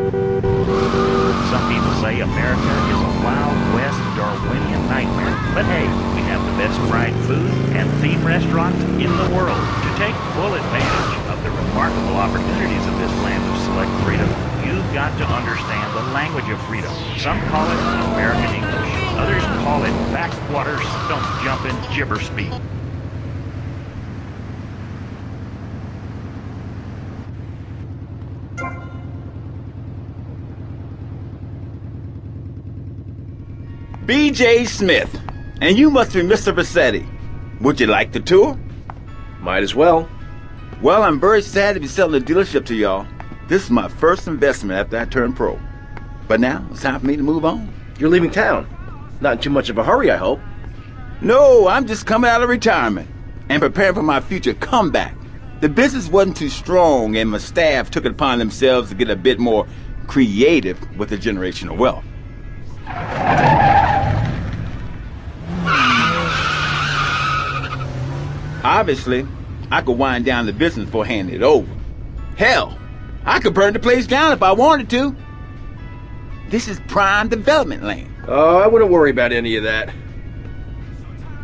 Some people say America is a wild west Darwinian nightmare. But hey, we have the best fried food and theme restaurants in the world. To take full advantage of the remarkable opportunities of this land of select freedom, you've got to understand the language of freedom. Some call it American English. Others call it backwater stump jumping gibber speak. B.J. Smith, and you must be Mr. Vassetti. Would you like the tour? Might as well. Well, I'm very sad to be selling the dealership to y'all. This is my first investment after I turned pro. But now, it's time for me to move on. You're leaving town. Not in too much of a hurry, I hope. No, I'm just coming out of retirement and preparing for my future comeback. The business wasn't too strong, and my staff took it upon themselves to get a bit more creative with the generational wealth. Obviously, I could wind down the business before handing it over. Hell, I could burn the place down if I wanted to. This is prime development land. Oh, I wouldn't worry about any of that.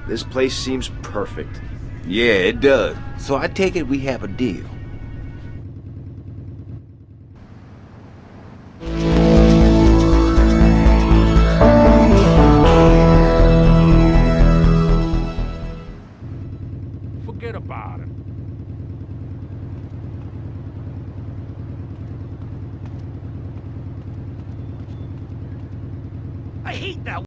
This place seems perfect. Yeah, it does. So I take it we have a deal. Forget about it. I hate that.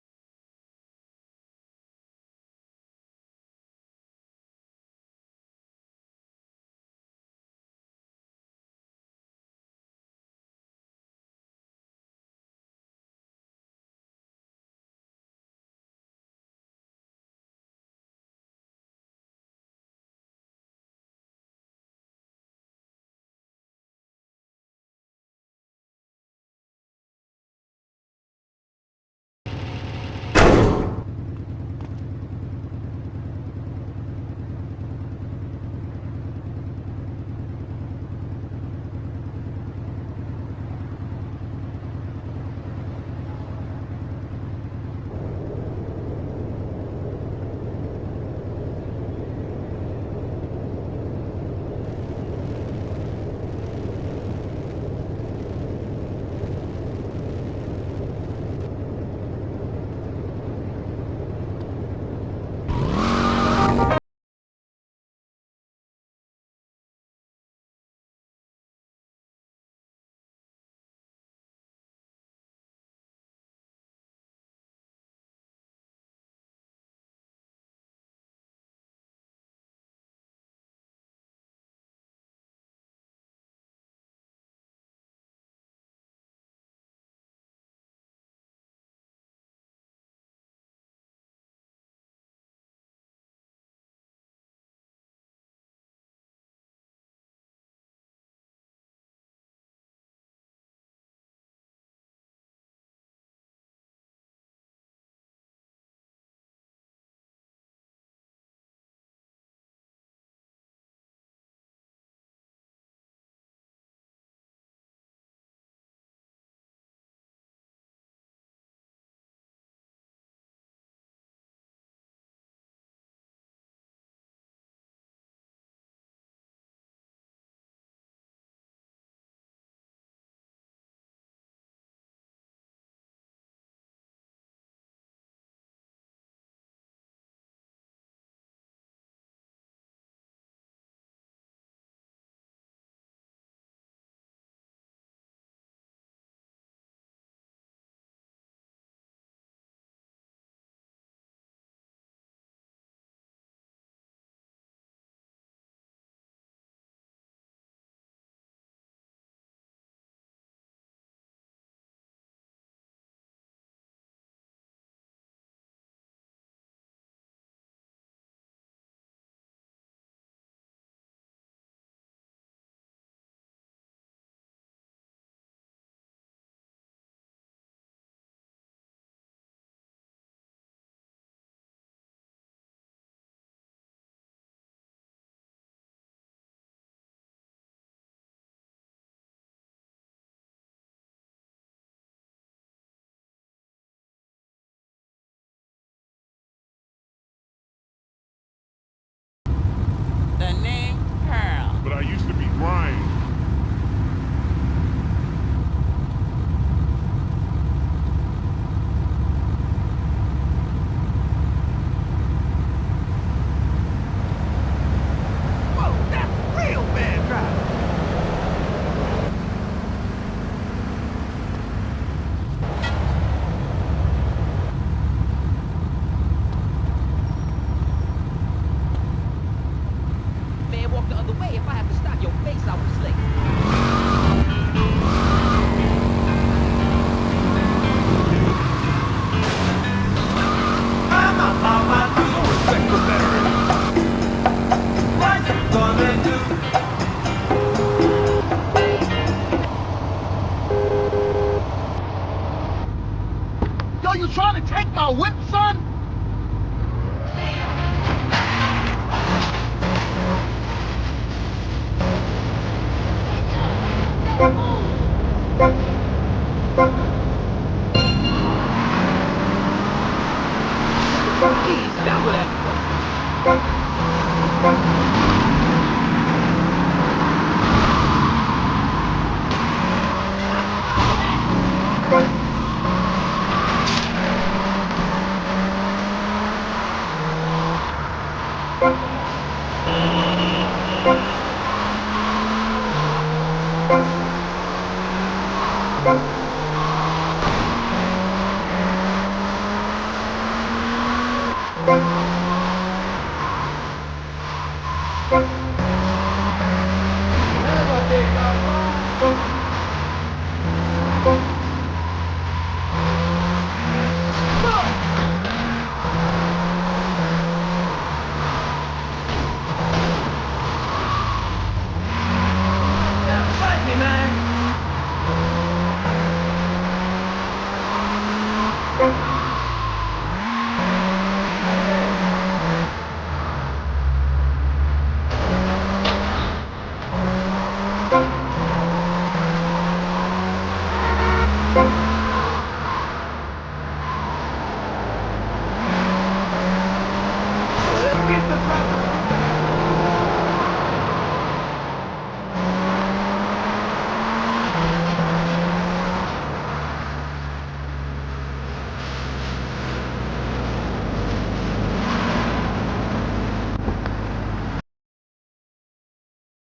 my whip, son? Jeez, stop with that. Everybody got